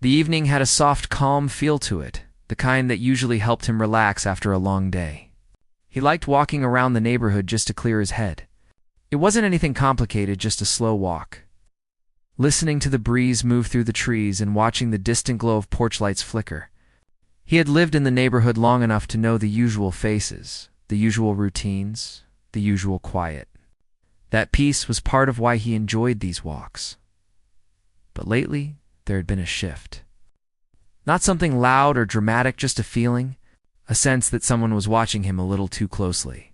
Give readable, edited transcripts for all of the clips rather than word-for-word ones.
The evening had a soft, calm feel to it, the kind that usually helped him relax after a long day. He liked walking around the neighborhood just to clear his head. It wasn't anything complicated, just a slow walk. Listening to the breeze move through the trees and watching the distant glow of porch lights flicker. He had lived in the neighborhood long enough to know the usual faces, the usual routines, the usual quiet. That peace was part of why he enjoyed these walks. But lately, there had been a shift. Not something loud or dramatic, just a feeling, a sense that someone was watching him a little too closely.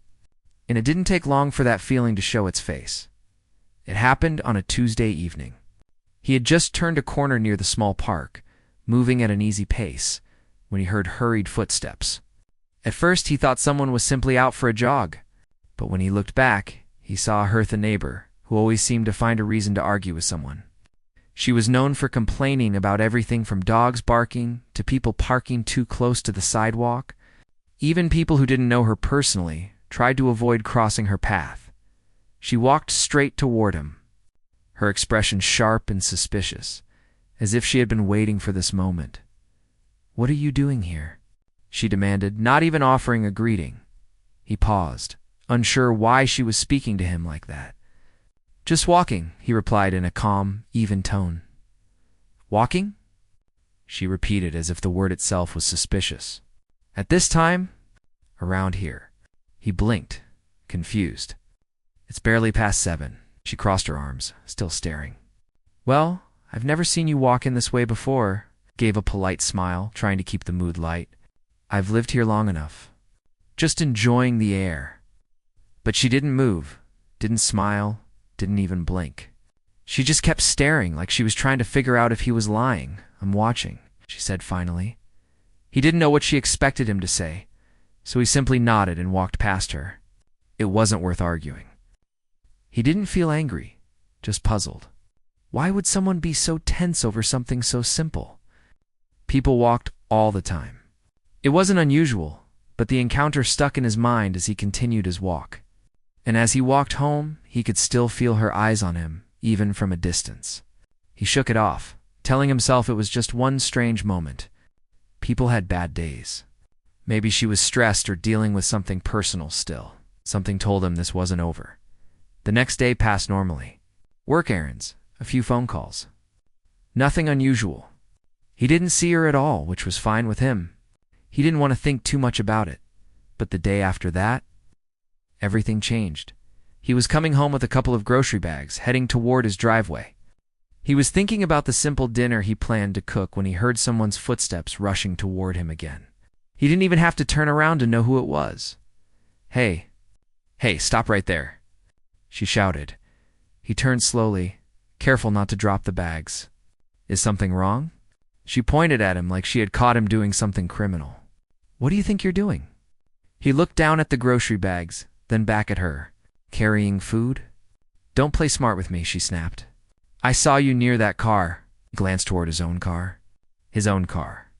And it didn't take long for that feeling to show its face. It happened on a Tuesday evening. He had just turned a corner near the small park, moving at an easy pace, when he heard hurried footsteps. At first, he thought someone was simply out for a jog, but when he looked back, he saw Hertha, neighbor, who always seemed to find a reason to argue with someone. She was known for complaining about everything from dogs barking to people parking too close to the sidewalk. Even people who didn't know her personally tried to avoid crossing her path. She walked straight toward him, her expression sharp and suspicious, as if she had been waiting for this moment. "What are you doing here?" she demanded, not even offering a greeting. He paused, unsure why she was speaking to him like that. "Just walking," he replied in a calm, even tone. "Walking?" she repeated as if the word itself was suspicious. "At this time? Around here." He blinked, confused. "It's barely past 7. She crossed her arms, still staring. "Well, I've never seen you walk in this way before," gave a polite smile, trying to keep the mood light. "I've lived here long enough. Just enjoying the air." But she didn't move, didn't smile, didn't even blink. She just kept staring like she was trying to figure out if he was lying. "I'm watching," she said finally. He didn't know what she expected him to say, so he simply nodded and walked past her. It wasn't worth arguing. He didn't feel angry, just puzzled. Why would someone be so tense over something so simple? People walked all the time. It wasn't unusual, but the encounter stuck in his mind as he continued his walk. And as he walked home, he could still feel her eyes on him, even from a distance. He shook it off, telling himself it was just one strange moment. People had bad days. Maybe she was stressed or dealing with something personal still. Something told him this wasn't over. The next day passed normally. Work errands, a few phone calls. Nothing unusual. He didn't see her at all, which was fine with him. He didn't want to think too much about it. But the day after that, everything changed. He was coming home with a couple of grocery bags, heading toward his driveway. He was thinking about the simple dinner he planned to cook when he heard someone's footsteps rushing toward him again. He didn't even have to turn around to know who it was. Hey, stop right there," she shouted. He turned slowly, careful not to drop the bags. "Is something wrong?" She pointed at him like she had caught him doing something criminal. "What do you think you're doing?" He looked down at the grocery bags, then back at her. "Carrying food?" "Don't play smart with me," she snapped. "I saw you near that car." He glanced toward his own car. His own car.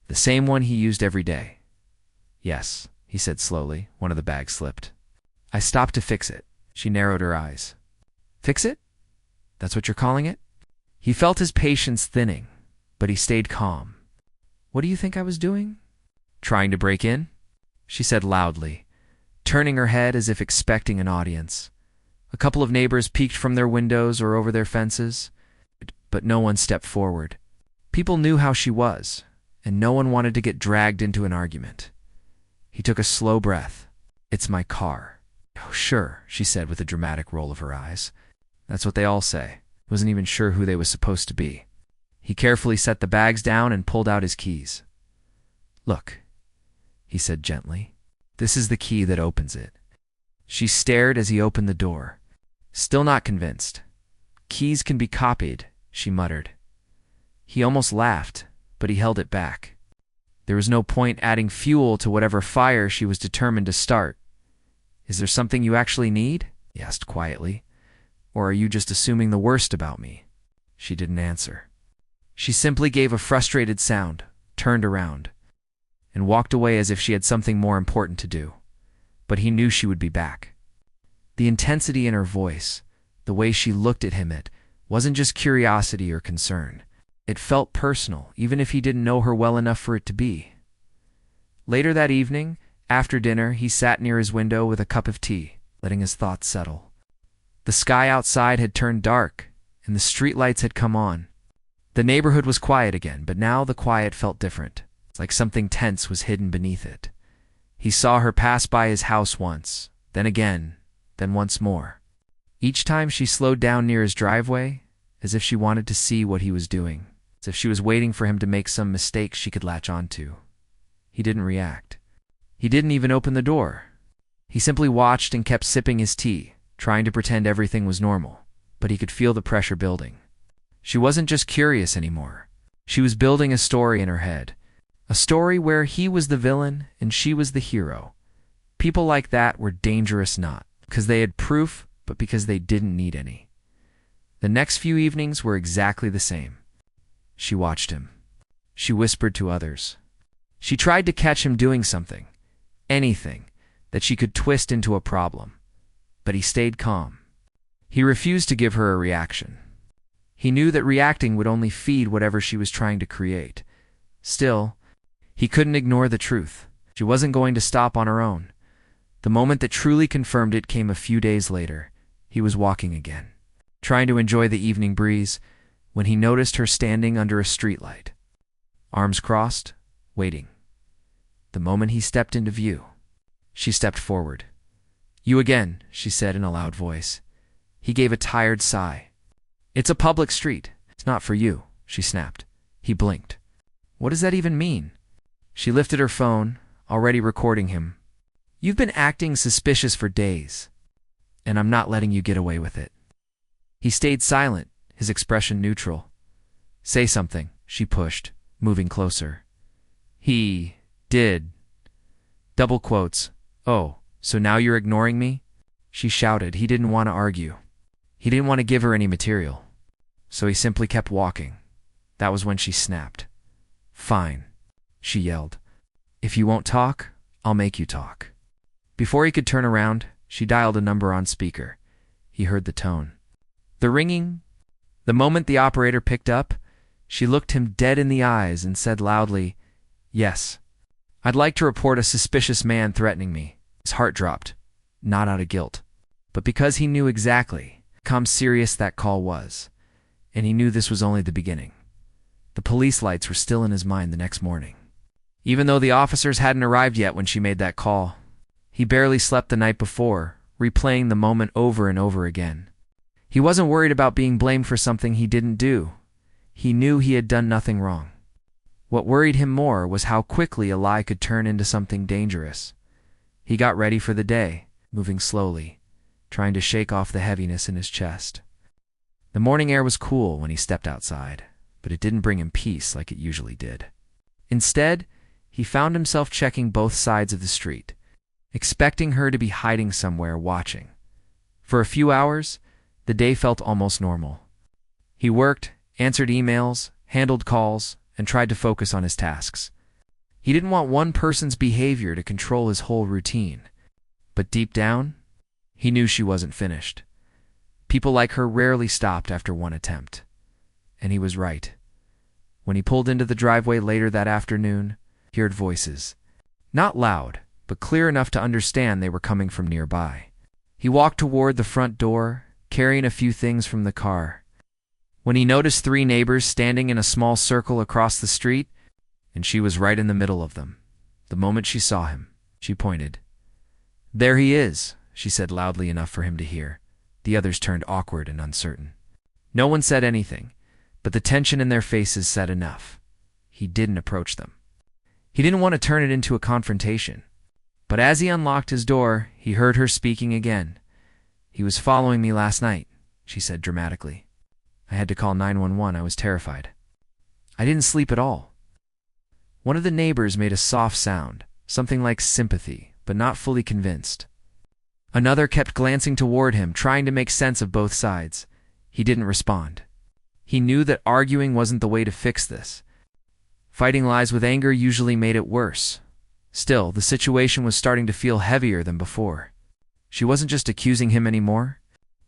The same one he used every day. "Yes," he said slowly. One of the bags slipped. "I stopped to fix it." She narrowed her eyes. "Fix it? That's what you're calling it?" He felt his patience thinning, but he stayed calm. "What do you think I was doing?" "Trying to break in?" she said loudly, turning her head as if expecting an audience. A couple of neighbors peeked from their windows or over their fences, but no one stepped forward. People knew how she was, and no one wanted to get dragged into an argument. He took a slow breath. "It's my car." "Oh, sure," she said with a dramatic roll of her eyes. "That's what they all say." Wasn't even sure who they was supposed to be. He carefully set the bags down and pulled out his keys. "Look," he said gently. "This is the key that opens it." She stared as he opened the door, still not convinced. "Keys can be copied," she muttered. He almost laughed, but he held it back. There was no point adding fuel to whatever fire she was determined to start. "Is there something you actually need?" he asked quietly. "Or are you just assuming the worst about me?" She didn't answer. She simply gave a frustrated sound, turned around, and walked away as if she had something more important to do. But he knew she would be back. The intensity in her voice, the way she looked at him, it wasn't just curiosity or concern. It felt personal, even if he didn't know her well enough for it to be. Later that evening, after dinner, he sat near his window with a cup of tea, letting his thoughts settle. The sky outside had turned dark, and the streetlights had come on. The neighborhood was quiet again, but now the quiet felt different, like something tense was hidden beneath it. He saw her pass by his house once, then again, then once more. Each time she slowed down near his driveway, as if she wanted to see what he was doing, as if she was waiting for him to make some mistake she could latch onto. He didn't react. He didn't even open the door. He simply watched and kept sipping his tea, trying to pretend everything was normal, but he could feel the pressure building. She wasn't just curious anymore. She was building a story in her head, a story where he was the villain and she was the hero. People like that were dangerous not because they had proof, but because they didn't need any. The next few evenings were exactly the same. She watched him. She whispered to others. She tried to catch him doing something, anything, that she could twist into a problem. But he stayed calm. He refused to give her a reaction. He knew that reacting would only feed whatever she was trying to create. Still, he couldn't ignore the truth. She wasn't going to stop on her own. The moment that truly confirmed it came a few days later. He was walking again, trying to enjoy the evening breeze, when he noticed her standing under a streetlight, arms crossed, waiting. The moment he stepped into view, she stepped forward. "You again," she said in a loud voice. He gave a tired sigh. "It's a public street. It's not for you," she snapped. He blinked. "What does that even mean?" She lifted her phone, already recording him. "You've been acting suspicious for days, and I'm not letting you get away with it." He stayed silent, his expression neutral. "Say something," she pushed, moving closer. He did. Double quotes. "Oh, so now you're ignoring me?" She shouted. He didn't want to argue. He didn't want to give her any material. So he simply kept walking. That was when she snapped. "Fine," she yelled. "If you won't talk, I'll make you talk." Before he could turn around, she dialed a number on speaker. He heard the tone. The ringing. The moment the operator picked up, she looked him dead in the eyes and said loudly, "Yes. I'd like to report a suspicious man threatening me." His heart dropped, not out of guilt, but because he knew exactly how serious that call was, and he knew this was only the beginning. The police lights were still in his mind the next morning. Even though the officers hadn't arrived yet when she made that call, he barely slept the night before, replaying the moment over and over again. He wasn't worried about being blamed for something he didn't do. He knew he had done nothing wrong. What worried him more was how quickly a lie could turn into something dangerous. He got ready for the day, moving slowly, trying to shake off the heaviness in his chest. The morning air was cool when he stepped outside, but it didn't bring him peace like it usually did. Instead, he found himself checking both sides of the street, expecting her to be hiding somewhere watching. For a few hours, the day felt almost normal. He worked, answered emails, handled calls, and tried to focus on his tasks. He didn't want one person's behavior to control his whole routine. But deep down, he knew she wasn't finished. People like her rarely stopped after one attempt. And he was right. When he pulled into the driveway later that afternoon, he heard voices. Not loud, but clear enough to understand they were coming from nearby. He walked toward the front door, carrying a few things from the car. When he noticed 3 neighbors standing in a small circle across the street, and she was right in the middle of them. The moment she saw him, she pointed. "There he is," she said loudly enough for him to hear. The others turned awkward and uncertain. No one said anything, but the tension in their faces said enough. He didn't approach them. He didn't want to turn it into a confrontation. But as he unlocked his door, he heard her speaking again. "He was following me last night," she said dramatically. "I had to call 911. I was terrified. I didn't sleep at all." One of the neighbors made a soft sound, something like sympathy, but not fully convinced. Another kept glancing toward him, trying to make sense of both sides. He didn't respond. He knew that arguing wasn't the way to fix this. Fighting lies with anger usually made it worse. Still, the situation was starting to feel heavier than before. She wasn't just accusing him anymore.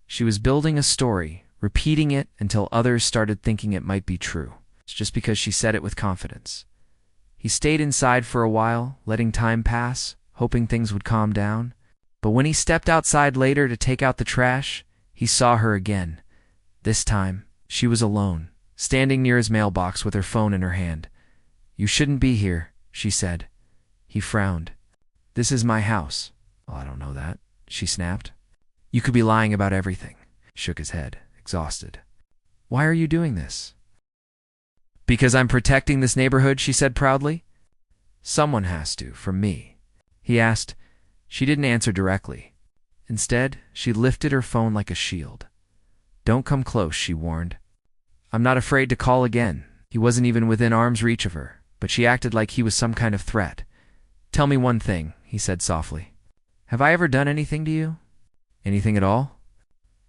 She was building a story, repeating it until others started thinking it might be true. just because she said it with confidence. He stayed inside for a while, letting time pass, hoping things would calm down. But when he stepped outside later to take out the trash, he saw her again. This time, she was alone, standing near his mailbox with her phone in her hand. "You shouldn't be here," she said. He frowned. "This is my house." "Well, I don't know that," she snapped. "You could be lying about everything." He shook his head, exhausted. "Why are you doing this?" "Because I'm protecting this neighborhood," she said proudly. "Someone has to, from me." He asked. She didn't answer directly. Instead, she lifted her phone like a shield. "Don't come close," she warned. "I'm not afraid to call again." He wasn't even within arm's reach of her, but she acted like he was some kind of threat. "Tell me one thing," he said softly. "Have I ever done anything to you?" "Anything at all?"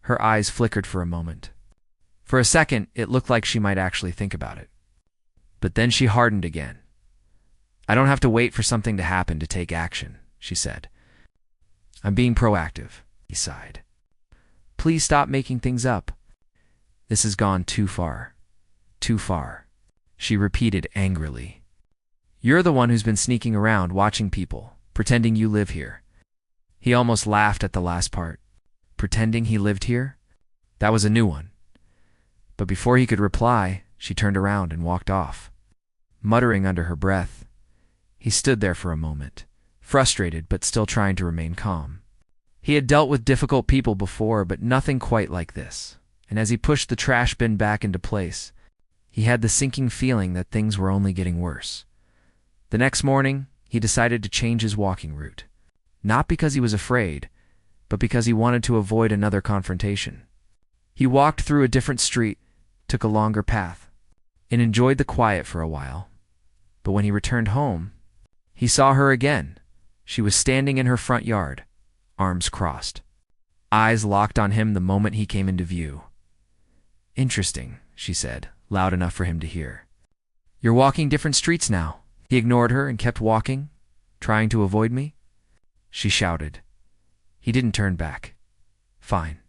Her eyes flickered for a moment. For a second, it looked like she might actually think about it. But then she hardened again. "I don't have to wait for something to happen to take action," she said. "I'm being proactive," he sighed. "Please stop making things up. This has gone too far. Too far," she repeated angrily. "You're the one who's been sneaking around, watching people, pretending you live here." He almost laughed at the last part. Pretending he lived here? That was a new one. But before he could reply, she turned around and walked off, muttering under her breath. He stood there for a moment, frustrated but still trying to remain calm. He had dealt with difficult people before, but nothing quite like this. And as he pushed the trash bin back into place, he had the sinking feeling that things were only getting worse. The next morning, he decided to change his walking route. Not because he was afraid, but because he wanted to avoid another confrontation. He walked through a different street, took a longer path, and enjoyed the quiet for a while. But when he returned home, he saw her again. She was standing in her front yard, arms crossed, eyes locked on him the moment he came into view. "Interesting," she said, loud enough for him to hear. "You're walking different streets now." He ignored her and kept walking, trying to avoid me. She shouted. He didn't turn back. "Fine,"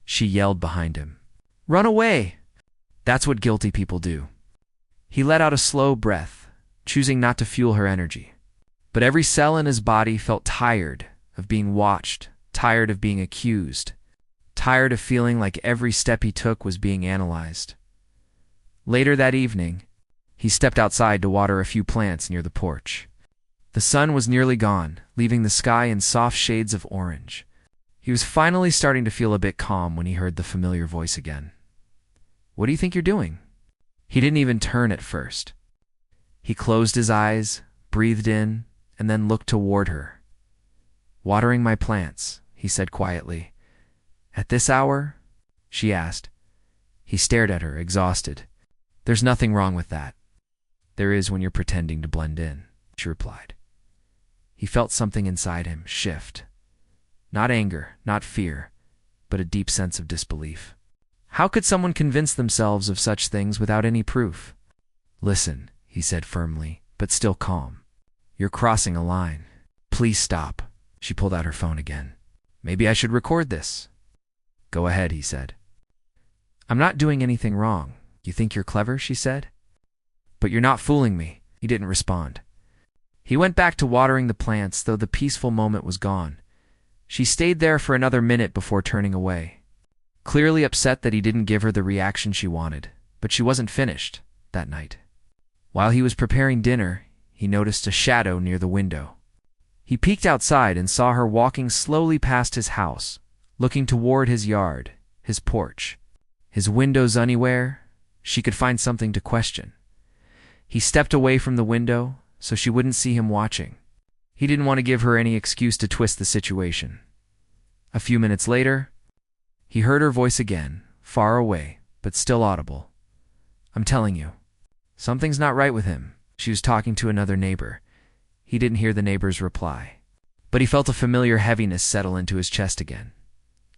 she yelled behind him. "Run away!" That's what guilty people do. He let out a slow breath, choosing not to fuel her energy. But every cell in his body felt tired of being watched, tired of being accused, tired of feeling like every step he took was being analyzed. Later that evening, he stepped outside to water a few plants near the porch. The sun was nearly gone, leaving the sky in soft shades of orange. He was finally starting to feel a bit calm when he heard the familiar voice again. "What do you think you're doing?" He didn't even turn at first. He closed his eyes, breathed in, and then looked toward her. "Watering my plants," he said quietly. "At this hour?" she asked. He stared at her, exhausted. "There's nothing wrong with that." "There is when you're pretending to blend in," she replied. He felt something inside him shift. Not anger, not fear, but a deep sense of disbelief. How could someone convince themselves of such things without any proof? "Listen," he said firmly, but still calm. "You're crossing a line. Please stop." She pulled out her phone again. "Maybe I should record this." "Go ahead," he said. "I'm not doing anything wrong. You think you're clever," she said. "But you're not fooling me." He didn't respond. He went back to watering the plants, though the peaceful moment was gone. She stayed there for another minute before turning away, clearly upset that he didn't give her the reaction she wanted. But she wasn't finished that night. While he was preparing dinner, he noticed a shadow near the window. He peeked outside and saw her walking slowly past his house, looking toward his yard, his porch, his windows anywhere she could find something to question. He stepped away from the window so she wouldn't see him watching. He didn't want to give her any excuse to twist the situation. A few minutes later, he heard her voice again, far away, but still audible. "I'm telling you, something's not right with him." She was talking to another neighbor. He didn't hear the neighbor's reply, but he felt a familiar heaviness settle into his chest again.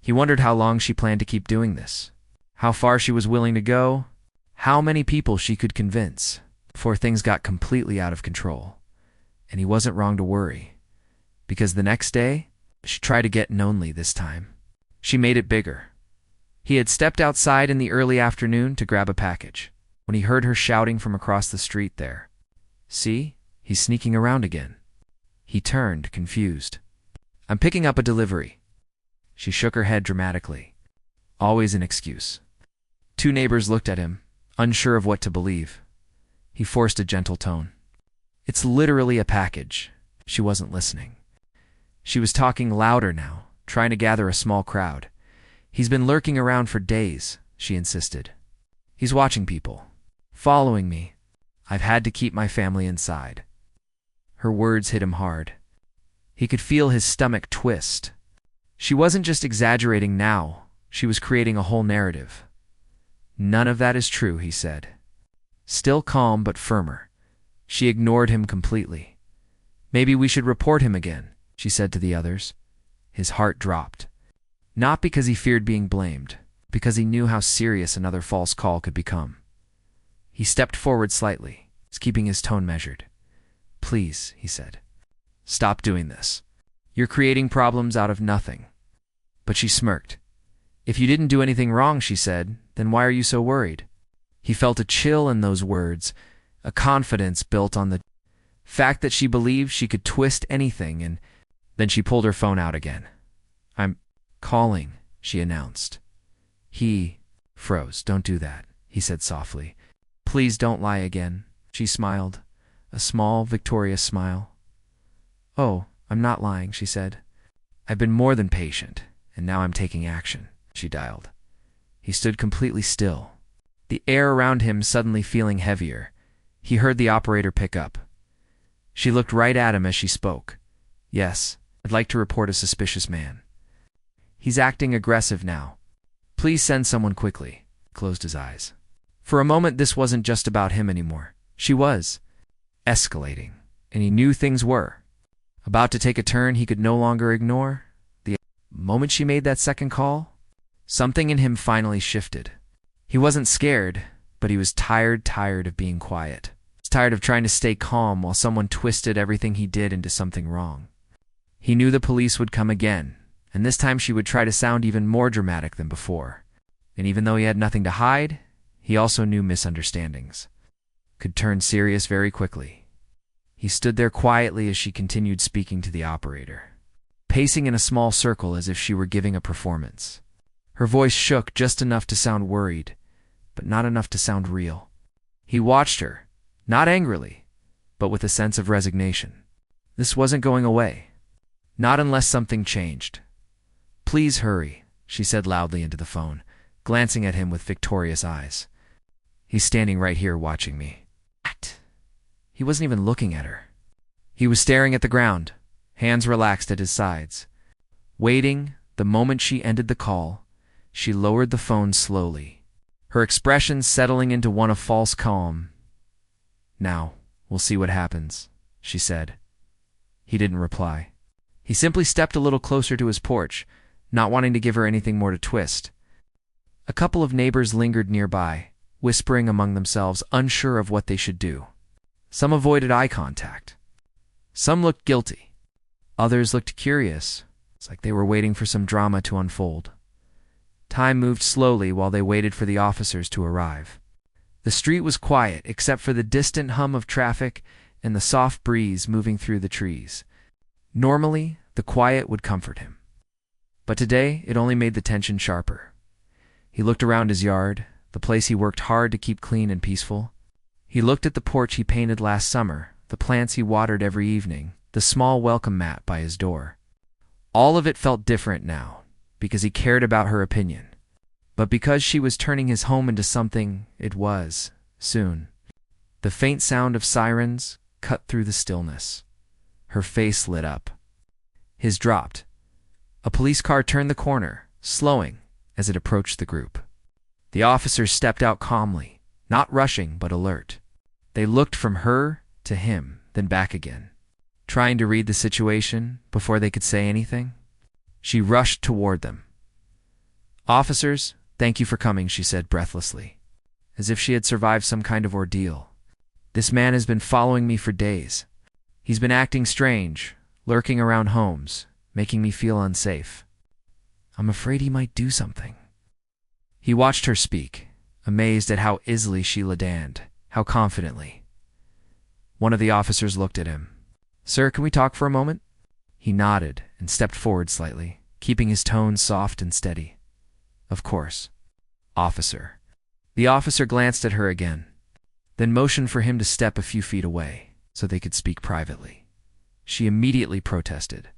He wondered how long she planned to keep doing this, how far she was willing to go, how many people she could convince before things got completely out of control. And he wasn't wrong to worry, because the next day, she tried again, only this time she made it bigger. He had stepped outside in the early afternoon to grab a package. when he heard her shouting from across the street there. See? He's sneaking around again. He turned, confused. I'm picking up a delivery. She shook her head dramatically. Always an excuse. Two neighbors looked at him, unsure of what to believe. He forced a gentle tone. It's literally a package. She wasn't listening. She was talking louder now, trying to gather a small crowd. He's been lurking around for days, she insisted. He's watching people. Following me. I've had to keep my family inside. Her words hit him hard. He could feel his stomach twist. She wasn't just exaggerating now, she was creating a whole narrative. None of that is true, he said. Still calm but firmer. She ignored him completely. Maybe we should report him again, she said to the others. His heart dropped. Not because he feared being blamed, because he knew how serious another false call could become. He stepped forward slightly, keeping his tone measured. Please, he said. Stop doing this. You're creating problems out of nothing. But she smirked. If you didn't do anything wrong, she said, then why are you so worried? He felt a chill in those words, a confidence built on the fact that she believed she could twist anything, and then she pulled her phone out again. I'm calling, she announced. He froze. Don't do that, he said softly. Please don't lie again, she smiled, a small, victorious smile. Oh, I'm not lying, she said. I've been more than patient, and now I'm taking action, she dialed. He stood completely still, the air around him suddenly feeling heavier. He heard the operator pick up. She looked right at him as she spoke. Yes, I'd like to report a suspicious man. He's acting aggressive now. Please send someone quickly. He closed his eyes. For a moment, this wasn't just about him anymore. She was escalating, and he knew things were about to take a turn he could no longer ignore. The moment she made that second call, something in him finally shifted. He wasn't scared, but he was tired of being quiet. He was tired of trying to stay calm while someone twisted everything he did into something wrong. He knew the police would come again, and this time she would try to sound even more dramatic than before. And even though he had nothing to hide, he also knew misunderstandings could turn serious very quickly. He stood there quietly as she continued speaking to the operator, pacing in a small circle as if she were giving a performance. Her voice shook just enough to sound worried, but not enough to sound real. He watched her, not angrily, but with a sense of resignation. This wasn't going away. Not unless something changed. Please hurry, she said loudly into the phone, glancing at him with victorious eyes. He's standing right here watching me. What? He wasn't even looking at her. He was staring at the ground, hands relaxed at his sides. Waiting, the moment she ended the call, she lowered the phone slowly, her expression settling into one of false calm. Now, we'll see what happens, she said. He didn't reply. He simply stepped a little closer to his porch, not wanting to give her anything more to twist. A couple of neighbors lingered nearby, whispering among themselves, unsure of what they should do. Some avoided eye contact. Some looked guilty. Others looked curious. It's like they were waiting for some drama to unfold. Time moved slowly while they waited for the officers to arrive. The street was quiet except for the distant hum of traffic and the soft breeze moving through the trees. Normally, the quiet would comfort him. But today, it only made the tension sharper. He looked around his yard, the place he worked hard to keep clean and peaceful. He looked at the porch he painted last summer, the plants he watered every evening, the small welcome mat by his door. All of it felt different now, because he cared about her opinion. But because she was turning his home into something it was, soon. The faint sound of sirens cut through the stillness. Her face lit up. His dropped. A police car turned the corner, slowing as it approached the group. The officers stepped out calmly, not rushing but alert. They looked from her to him, then back again, trying to read the situation before they could say anything. She rushed toward them. Officers, thank you for coming, she said breathlessly, as if she had survived some kind of ordeal. This man has been following me for days. He's been acting strange, lurking around homes, making me feel unsafe. I'm afraid he might do something. He watched her speak, amazed at how easily Sheila danned, how confidently. One of the officers looked at him. "Sir, can we talk for a moment?" He nodded and stepped forward slightly, keeping his tone soft and steady. "Of course, officer." The officer glanced at her again, then motioned for him to step a few feet away so they could speak privately. She immediately protested.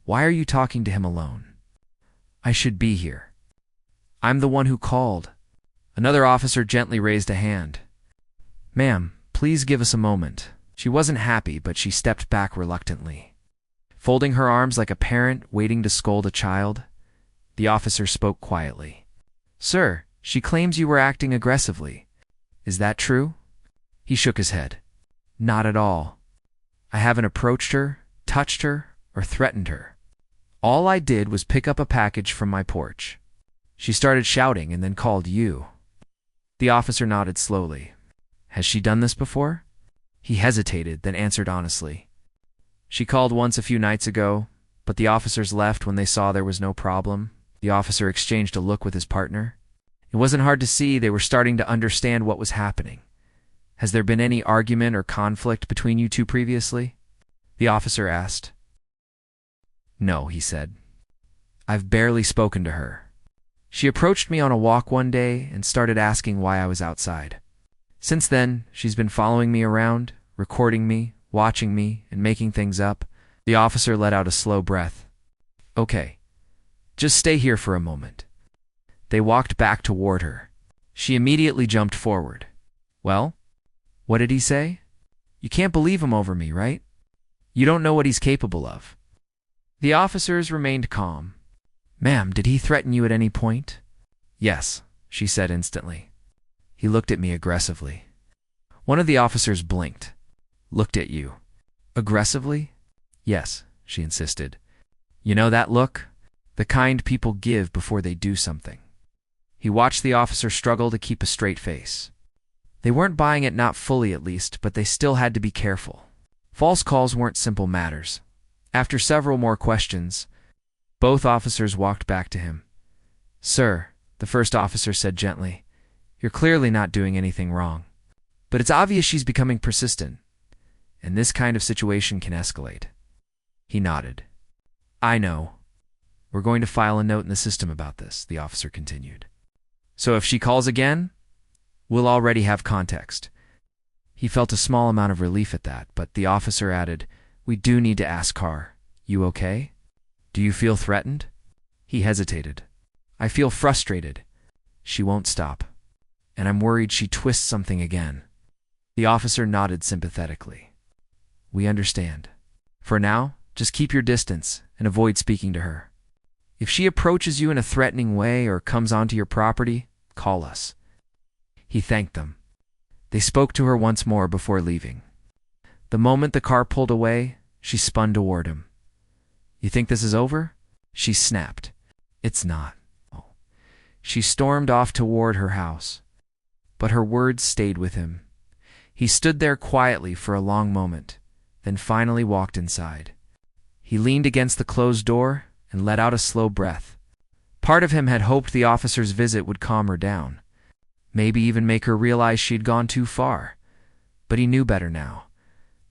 "Why are you talking to him alone? I should be here. I'm the one who called." Another officer gently raised a hand. "Ma'am, please give us a moment." She wasn't happy, but she stepped back reluctantly. Folding her arms like a parent waiting to scold a child, the officer spoke quietly. "Sir, she claims you were acting aggressively. Is that true?" He shook his head. "Not at all. I haven't approached her, touched her, or threatened her. All I did was pick up a package from my porch. She started shouting and then called you." The officer nodded slowly. "Has she done this before?" He hesitated, then answered honestly. "She called once a few nights ago, but the officers left when they saw there was no problem." The officer exchanged a look with his partner. It wasn't hard to see they were starting to understand what was happening. "Has there been any argument or conflict between you two previously?" the officer asked. "No," he said. "I've barely spoken to her. She approached me on a walk one day and started asking why I was outside. Since then, she's been following me around, recording me, watching me, and making things up." The officer let out a slow breath. "Okay, just stay here for a moment." They walked back toward her. She immediately jumped forward. "Well, what did he say? You can't believe him over me, right? You don't know what he's capable of." The officers remained calm. "Ma'am, did he threaten you at any point?" "Yes," she said instantly. He looked at me aggressively. One of the officers blinked. "Looked at you? Aggressively?" "Yes," she insisted. "You know that look? The kind people give before they do something." He watched the officer struggle to keep a straight face. They weren't buying it, not fully at least, but they still had to be careful. False calls weren't simple matters. After several more questions, both officers walked back to him. "Sir," the first officer said gently, "you're clearly not doing anything wrong. But it's obvious she's becoming persistent, and this kind of situation can escalate." He nodded. "I know. We're going to file a note in the system about this," the officer continued. "So if she calls again, we'll already have context." He felt a small amount of relief at that, but the officer added, "We do need to ask Carr. You okay? Do you feel threatened?" He hesitated. "I feel frustrated. She won't stop. And I'm worried she twists something again." The officer nodded sympathetically. "We understand. For now, just keep your distance and avoid speaking to her. If she approaches you in a threatening way or comes onto your property, call us." He thanked them. They spoke to her once more before leaving. The moment the car pulled away, she spun toward him. "You think this is over?" she snapped. "It's not." She stormed off toward her house, but her words stayed with him. He stood there quietly for a long moment, then finally walked inside. He leaned against the closed door and let out a slow breath. Part of him had hoped the officer's visit would calm her down, maybe even make her realize she'd gone too far. But he knew better now.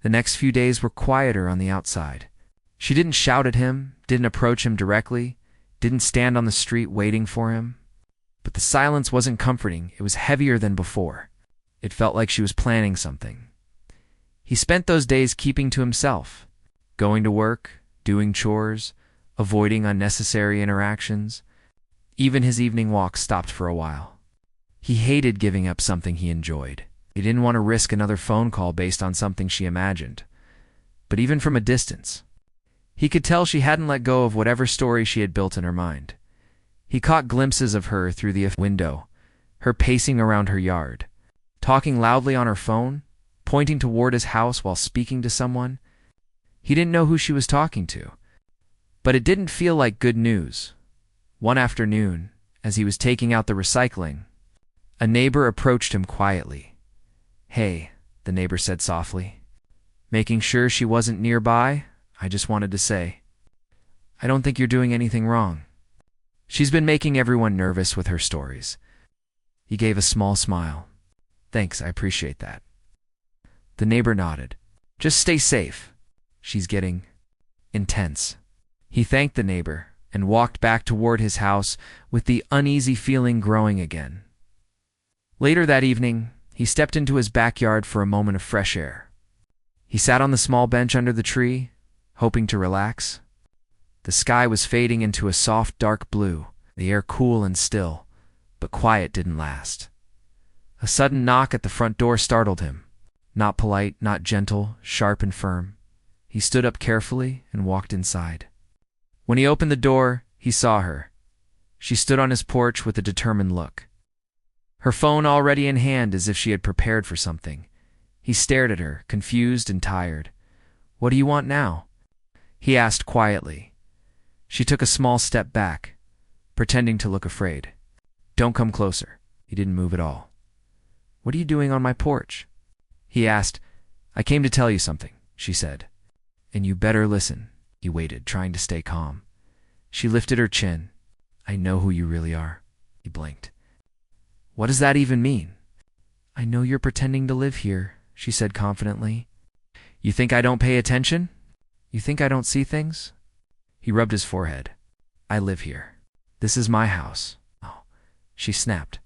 The next few days were quieter on the outside. She didn't shout at him, didn't approach him directly, didn't stand on the street waiting for him. But the silence wasn't comforting, it was heavier than before. It felt like she was planning something. He spent those days keeping to himself, going to work, doing chores, avoiding unnecessary interactions. Even his evening walks stopped for a while. He hated giving up something he enjoyed. He didn't want to risk another phone call based on something she imagined. But even from a distance, he could tell she hadn't let go of whatever story she had built in her mind. He caught glimpses of her through the window, her pacing around her yard, talking loudly on her phone, pointing toward his house while speaking to someone. He didn't know who she was talking to, but it didn't feel like good news. One afternoon, as he was taking out the recycling, a neighbor approached him quietly. "Hey," the neighbor said softly. "Making sure she wasn't nearby, I just wanted to say, I don't think you're doing anything wrong. She's been making everyone nervous with her stories." He gave a small smile. Thanks, I appreciate that. The neighbor nodded. Just stay safe. She's getting intense. He thanked the neighbor and walked back toward his house with the uneasy feeling growing again. Later that evening, he stepped into his backyard for a moment of fresh air. He sat on the small bench under the tree, hoping to relax. The sky was fading into a soft, dark blue, the air cool and still, but quiet didn't last. A sudden knock at the front door startled him. Not polite, not gentle, sharp and firm. He stood up carefully and walked inside. When he opened the door, he saw her. She stood on his porch with a determined look. Her phone already in hand as if she had prepared for something. He stared at her, confused and tired. What do you want now? He asked quietly. She took a small step back, pretending to look afraid. Don't come closer. He didn't move at all. What are you doing on my porch? He asked. I came to tell you something, she said. And you better listen. He waited, trying to stay calm. She lifted her chin. I know who you really are. He blinked. What does that even mean? I know you're pretending to live here, she said confidently. You think I don't pay attention? You think I don't see things? He rubbed his forehead. I live here. This is my house. Oh, she snapped.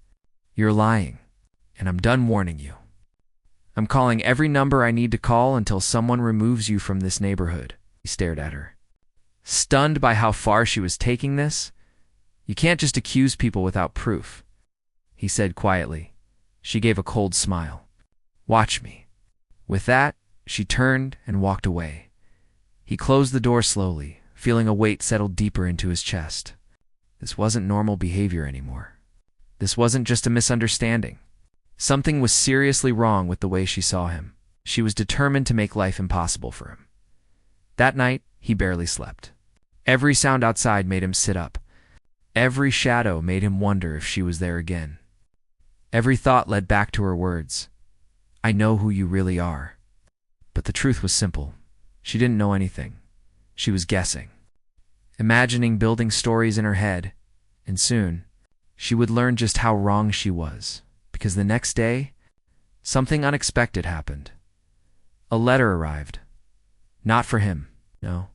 You're lying, and I'm done warning you. I'm calling every number I need to call until someone removes you from this neighborhood. He stared at her. Stunned by how far she was taking this, you can't just accuse people without proof, he said quietly. She gave a cold smile. Watch me. With that, she turned and walked away. He closed the door slowly, feeling a weight settle deeper into his chest. This wasn't normal behavior anymore. This wasn't just a misunderstanding. Something was seriously wrong with the way she saw him. She was determined to make life impossible for him. That night, he barely slept. Every sound outside made him sit up. Every shadow made him wonder if she was there again. Every thought led back to her words. I know who you really are. But the truth was simple. She didn't know anything. She was guessing, imagining, building stories in her head, and soon, she would learn just how wrong she was, because the next day, something unexpected happened. A letter arrived. Not for him, no,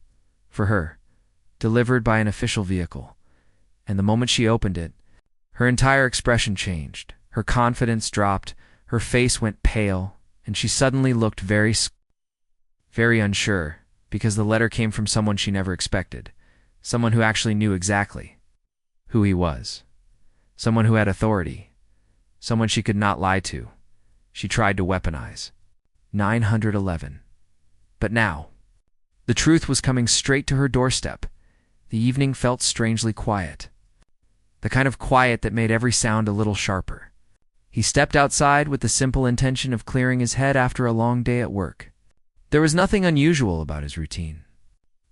for her, delivered by an official vehicle. And the moment she opened it, her entire expression changed. Her confidence dropped, her face went pale, and she suddenly looked very unsure, because the letter came from someone she never expected, someone who actually knew exactly who he was, someone who had authority, someone she could not lie to. She tried to weaponize. 911. But now, the truth was coming straight to her doorstep. The evening felt strangely quiet. The kind of quiet that made every sound a little sharper. He stepped outside with the simple intention of clearing his head after a long day at work. There was nothing unusual about his routine.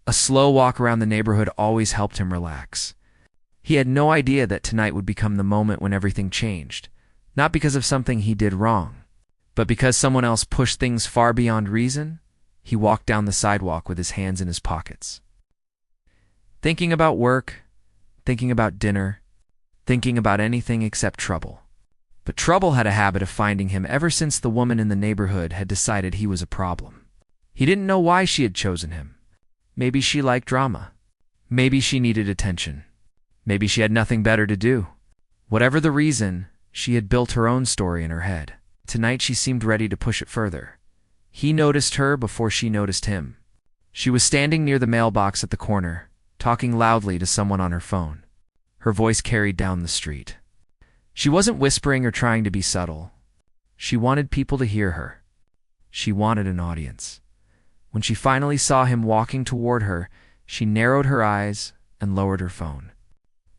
A slow walk around the neighborhood always helped him relax. He had no idea that tonight would become the moment when everything changed, not because of something he did wrong, but because someone else pushed things far beyond reason. He walked down the sidewalk with his hands in his pockets. Thinking about work, thinking about dinner, thinking about anything except trouble. But trouble had a habit of finding him ever since the woman in the neighborhood had decided he was a problem. He didn't know why she had chosen him. Maybe she liked drama. Maybe she needed attention. Maybe she had nothing better to do. Whatever the reason, she had built her own story in her head. Tonight she seemed ready to push it further. He noticed her before she noticed him. She was standing near the mailbox at the corner, talking loudly to someone on her phone. Her voice carried down the street. She wasn't whispering or trying to be subtle. She wanted people to hear her. She wanted an audience. When she finally saw him walking toward her, she narrowed her eyes and lowered her phone.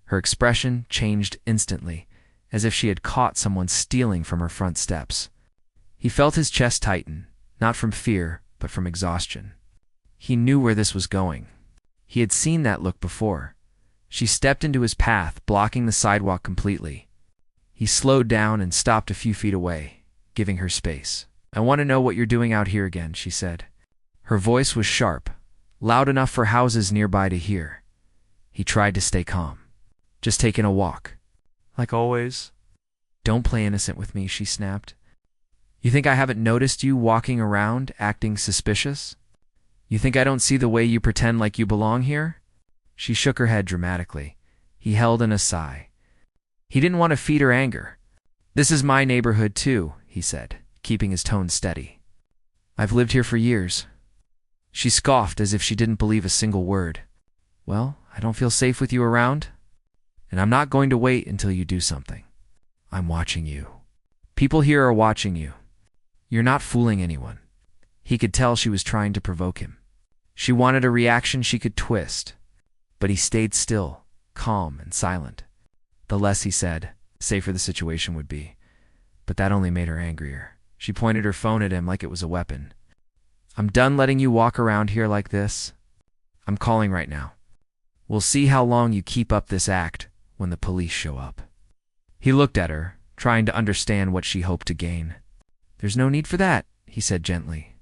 Her expression changed instantly, as if she had caught someone stealing from her front steps. He felt his chest tighten, not from fear, but from exhaustion. He knew where this was going. He had seen that look before. She stepped into his path, blocking the sidewalk completely. He slowed down and stopped a few feet away, giving her space. I want to know what you're doing out here again, she said. Her voice was sharp, loud enough for houses nearby to hear. He tried to stay calm. Just taking a walk. Like always? Don't play innocent with me, she snapped. You think I haven't noticed you walking around, acting suspicious? You think I don't see the way you pretend like you belong here? She shook her head dramatically. He held in a sigh. He didn't want to feed her anger. This is my neighborhood too, he said, keeping his tone steady. I've lived here for years. She scoffed as if she didn't believe a single word. Well, I don't feel safe with you around, and I'm not going to wait until you do something. I'm watching you. People here are watching you. You're not fooling anyone. He could tell she was trying to provoke him. She wanted a reaction she could twist, but he stayed still, calm and silent. The less he said, the safer the situation would be. But that only made her angrier. She pointed her phone at him like it was a weapon. I'm done letting you walk around here like this. I'm calling right now. We'll see how long you keep up this act when the police show up. He looked at her, trying to understand what she hoped to gain. There's no need for that, he said gently.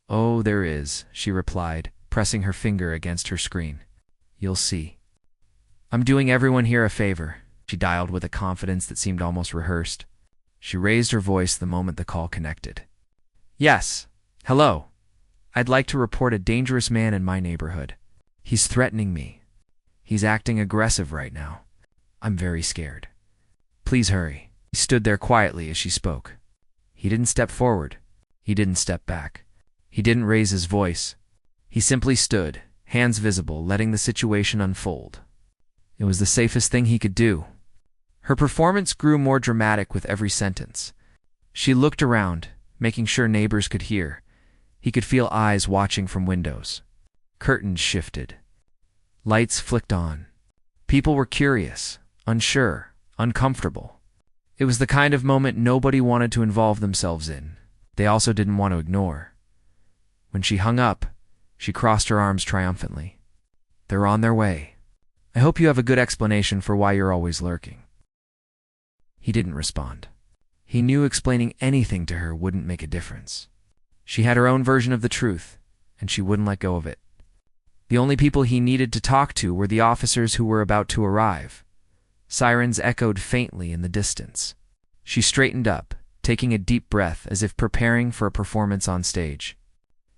Oh, there is, she replied, pressing her finger against her screen. You'll see. I'm doing everyone here a favor, she dialed with a confidence that seemed almost rehearsed. She raised her voice the moment the call connected. Yes. Hello. I'd like to report a dangerous man in my neighborhood. He's threatening me. He's acting aggressive right now. I'm very scared. Please hurry. He stood there quietly as she spoke. He didn't step forward. He didn't step back. He didn't raise his voice. He simply stood, hands visible, letting the situation unfold. It was the safest thing he could do. Her performance grew more dramatic with every sentence. She looked around, making sure neighbors could hear. He could feel eyes watching from windows. Curtains shifted. Lights flicked on. People were curious, unsure, uncomfortable. It was the kind of moment nobody wanted to involve themselves in. They also didn't want to ignore. When she hung up, she crossed her arms triumphantly. They're on their way. I hope you have a good explanation for why you're always lurking. He didn't respond. He knew explaining anything to her wouldn't make a difference. She had her own version of the truth, and she wouldn't let go of it. The only people he needed to talk to were the officers who were about to arrive. Sirens echoed faintly in the distance. She straightened up, taking a deep breath as if preparing for a performance on stage.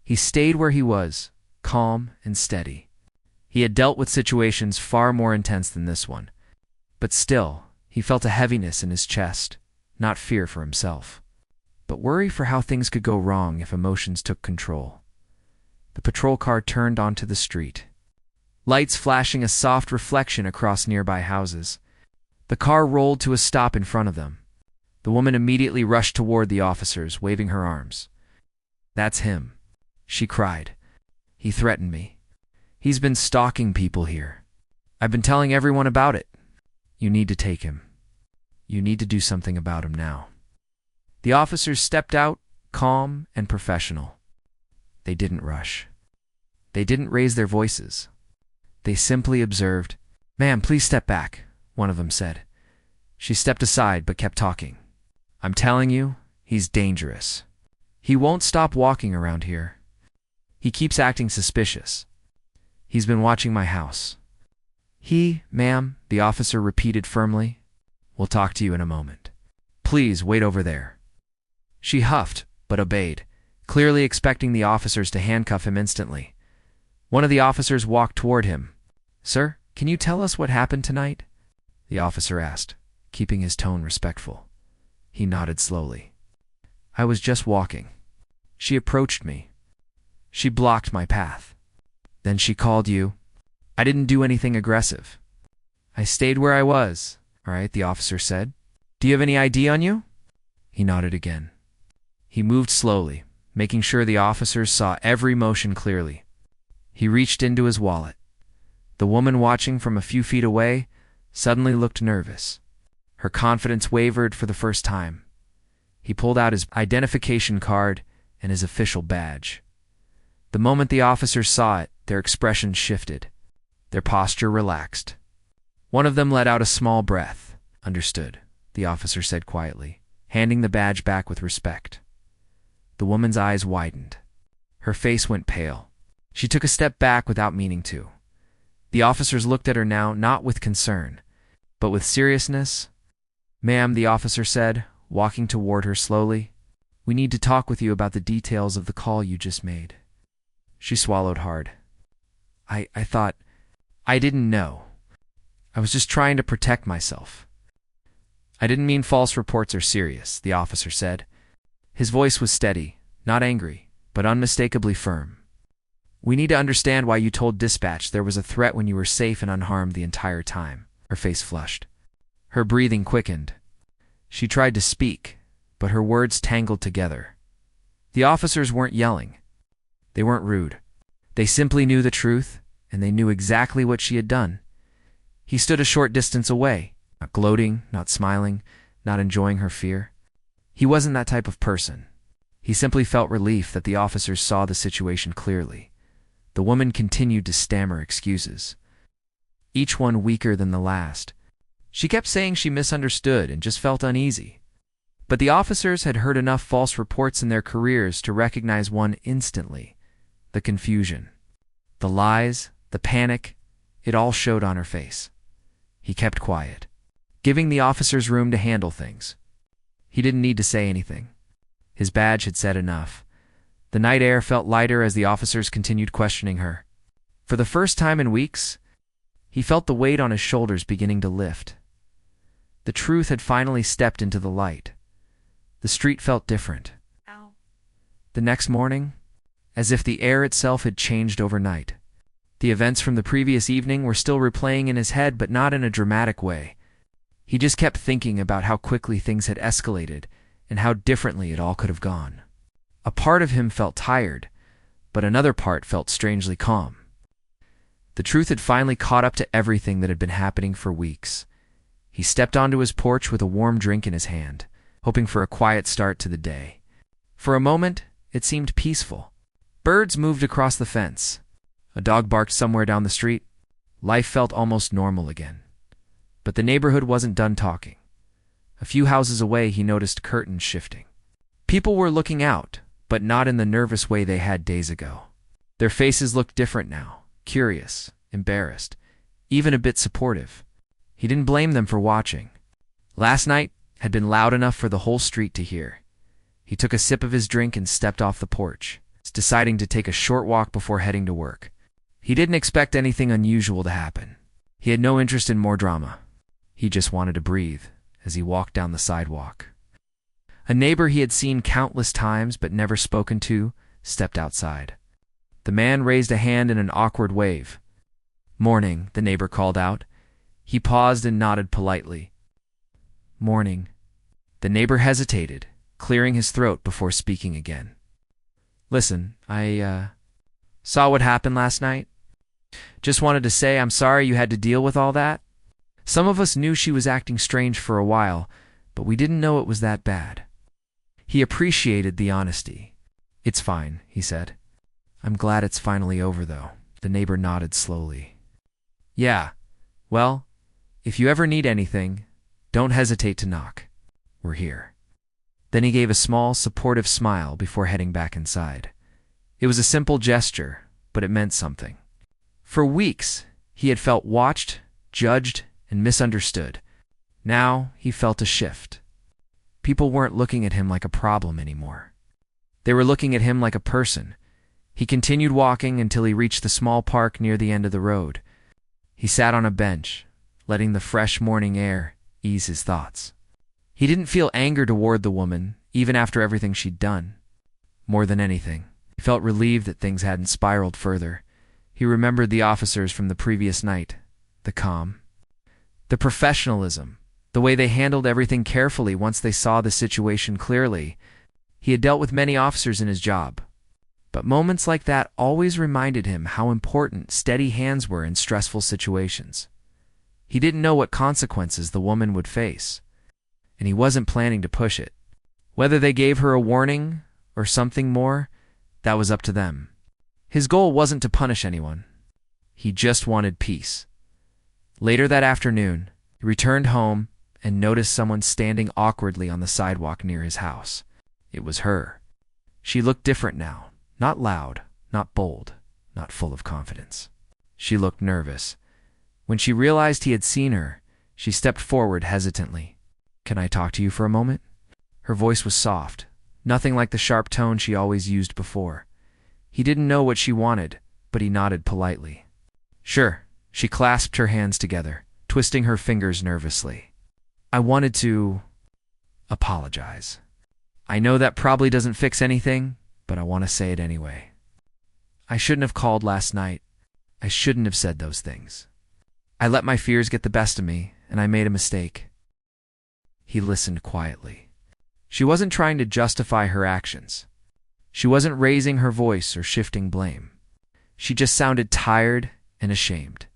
He stayed where he was, calm and steady. He had dealt with situations far more intense than this one, but still, he felt a heaviness in his chest, not fear for himself, but worry for how things could go wrong if emotions took control. The patrol car turned onto the street, lights flashing a soft reflection across nearby houses. The car rolled to a stop in front of them. The woman immediately rushed toward the officers, waving her arms. That's him, she cried. He threatened me. He's been stalking people here. I've been telling everyone about it. You need to take him. You need to do something about him now. The officers stepped out, calm and professional. They didn't rush. They didn't raise their voices. They simply observed. Ma'am, please step back, one of them said. She stepped aside but kept talking. I'm telling you, he's dangerous. He won't stop walking around here. He keeps acting suspicious. He's been watching my house. Ma'am, the officer repeated firmly. We'll talk to you in a moment. Please wait over there. She huffed, but obeyed, clearly expecting the officers to handcuff him instantly. One of the officers walked toward him. Sir, can you tell us what happened tonight? The officer asked, keeping his tone respectful. He nodded slowly. I was just walking. She approached me. She blocked my path. Then she called you. I didn't do anything aggressive. I stayed where I was, all right, the officer said. Do you have any ID on you? He nodded again. He moved slowly, making sure the officers saw every motion clearly. He reached into his wallet. The woman watching from a few feet away suddenly looked nervous. Her confidence wavered for the first time. He pulled out his identification card and his official badge. The moment the officers saw it, their expressions shifted. Their posture relaxed. One of them let out a small breath. Understood, the officer said quietly, handing the badge back with respect. The woman's eyes widened. Her face went pale. She took a step back without meaning to. The officers looked at her now not with concern, but with seriousness. "Ma'am," the officer said, walking toward her slowly, "we need to talk with you about the details of the call you just made." She swallowed hard. I thought, I didn't know. I was just trying to protect myself." "I didn't mean false reports are serious," the officer said. His voice was steady, not angry, but unmistakably firm. "We need to understand why you told dispatch there was a threat when you were safe and unharmed the entire time." Her face flushed. Her breathing quickened. She tried to speak, but her words tangled together. The officers weren't yelling. They weren't rude. They simply knew the truth, and they knew exactly what she had done. He stood a short distance away, not gloating, not smiling, not enjoying her fear. He wasn't that type of person. He simply felt relief that the officers saw the situation clearly. The woman continued to stammer excuses, each one weaker than the last. She kept saying she misunderstood and just felt uneasy. But the officers had heard enough false reports in their careers to recognize one instantly: the confusion. The lies, the panic, it all showed on her face. He kept quiet, giving the officers room to handle things. He didn't need to say anything. His badge had said enough. The night air felt lighter as the officers continued questioning her. For the first time in weeks, he felt the weight on his shoulders beginning to lift. The truth had finally stepped into the light. The street felt different. Ow. The next morning, as if the air itself had changed overnight. The events from the previous evening were still replaying in his head, but not in a dramatic way. He just kept thinking about how quickly things had escalated and how differently it all could have gone. A part of him felt tired, but another part felt strangely calm. The truth had finally caught up to everything that had been happening for weeks. He stepped onto his porch with a warm drink in his hand, hoping for a quiet start to the day. For a moment, it seemed peaceful. Birds moved across the fence. A dog barked somewhere down the street. Life felt almost normal again. But the neighborhood wasn't done talking. A few houses away, he noticed curtains shifting. People were looking out, but not in the nervous way they had days ago. Their faces looked different now, curious, embarrassed, even a bit supportive. He didn't blame them for watching. Last night had been loud enough for the whole street to hear. He took a sip of his drink and stepped off the porch, deciding to take a short walk before heading to work. He didn't expect anything unusual to happen. He had no interest in more drama. He just wanted to breathe as he walked down the sidewalk. A neighbor he had seen countless times but never spoken to stepped outside. The man raised a hand in an awkward wave. "Morning," the neighbor called out. He paused and nodded politely. "Morning." The neighbor hesitated, clearing his throat before speaking again. "Listen, I saw what happened last night. Just wanted to say I'm sorry you had to deal with all that. Some of us knew she was acting strange for a while, but we didn't know it was that bad." He appreciated the honesty. "It's fine," he said. "I'm glad it's finally over, though." The neighbor nodded slowly. "Yeah, well, if you ever need anything, don't hesitate to knock. We're here." Then he gave a small, supportive smile before heading back inside. It was a simple gesture, but it meant something. For weeks, he had felt watched, judged, and misunderstood. Now he felt a shift. People weren't looking at him like a problem anymore. They were looking at him like a person. He continued walking until he reached the small park near the end of the road. He sat on a bench, letting the fresh morning air ease his thoughts. He didn't feel anger toward the woman, even after everything she'd done. More than anything, he felt relieved that things hadn't spiraled further. He remembered the officers from the previous night, the calm, the professionalism, the way they handled everything carefully once they saw the situation clearly. He had dealt with many officers in his job, but moments like that always reminded him how important steady hands were in stressful situations. He didn't know what consequences the woman would face, and he wasn't planning to push it. Whether they gave her a warning or something more, that was up to them. His goal wasn't to punish anyone. He just wanted peace. Later that afternoon, he returned home and noticed someone standing awkwardly on the sidewalk near his house. It was her. She looked different now, not loud, not bold, not full of confidence. She looked nervous. When she realized he had seen her, she stepped forward hesitantly. Can I talk to you for a moment? Her voice was soft, nothing like the sharp tone she always used before. He didn't know what she wanted, but he nodded politely. Sure. She clasped her hands together, twisting her fingers nervously. I wanted to apologize. I know that probably doesn't fix anything, but I want to say it anyway. I shouldn't have called last night. I shouldn't have said those things. I let my fears get the best of me, and I made a mistake. He listened quietly. She wasn't trying to justify her actions. She wasn't raising her voice or shifting blame. She just sounded tired and ashamed.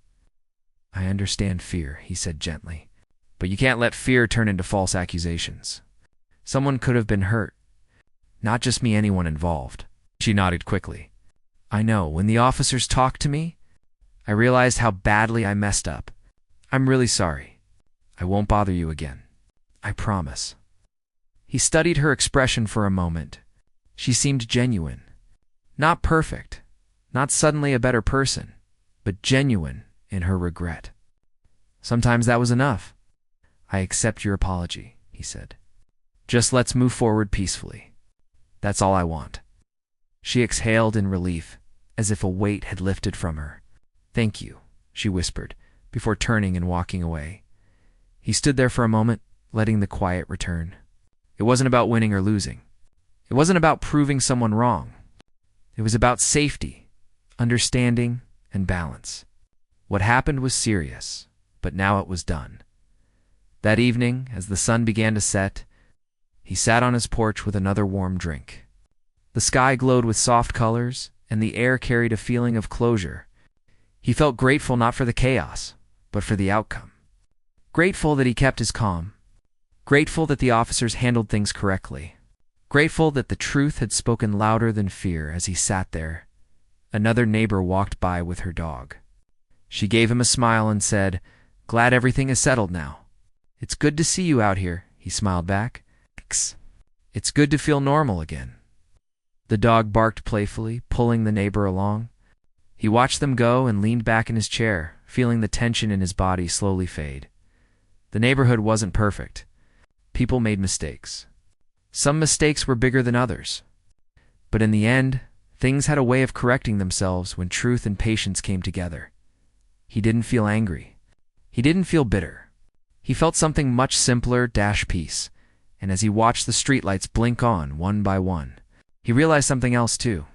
I understand fear, he said gently, but you can't let fear turn into false accusations. Someone could have been hurt. Not just me, anyone involved. She nodded quickly. I know, when the officers talked to me, I realized how badly I messed up. I'm really sorry. I won't bother you again. I promise. He studied her expression for a moment. She seemed genuine. Not perfect, not suddenly a better person, but genuine in her regret. Sometimes that was enough. I accept your apology, he said. Just let's move forward peacefully. That's all I want. She exhaled in relief, as if a weight had lifted from her. Thank you, she whispered, before turning and walking away. He stood there for a moment, letting the quiet return. It wasn't about winning or losing. It wasn't about proving someone wrong. It was about safety, understanding, and balance. What happened was serious, but now it was done. That evening, as the sun began to set, he sat on his porch with another warm drink. The sky glowed with soft colors, and the air carried a feeling of closure. He felt grateful not for the chaos, but for the outcome. Grateful that he kept his calm. Grateful that the officers handled things correctly. Grateful that the truth had spoken louder than fear as he sat there. Another neighbor walked by with her dog. She gave him a smile and said, "Glad everything is settled now." "It's good to see you out here," he smiled back. "It's good to feel normal again." The dog barked playfully, pulling the neighbor along. He watched them go and leaned back in his chair, feeling the tension in his body slowly fade. The neighborhood wasn't perfect. People made mistakes. Some mistakes were bigger than others. But in the end, things had a way of correcting themselves when truth and patience came together. He didn't feel angry. He didn't feel bitter. He felt something much simpler, peace. And as he watched the streetlights blink on one by one, he realized something else too.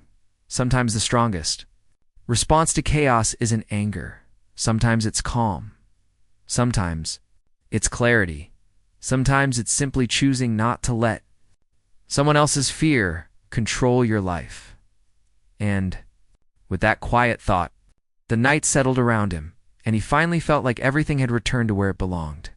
Sometimes the strongest response to chaos isn't anger. Sometimes it's calm. Sometimes it's clarity. Sometimes it's simply choosing not to let someone else's fear control your life. And with that quiet thought, the night settled around him, and he finally felt like everything had returned to where it belonged.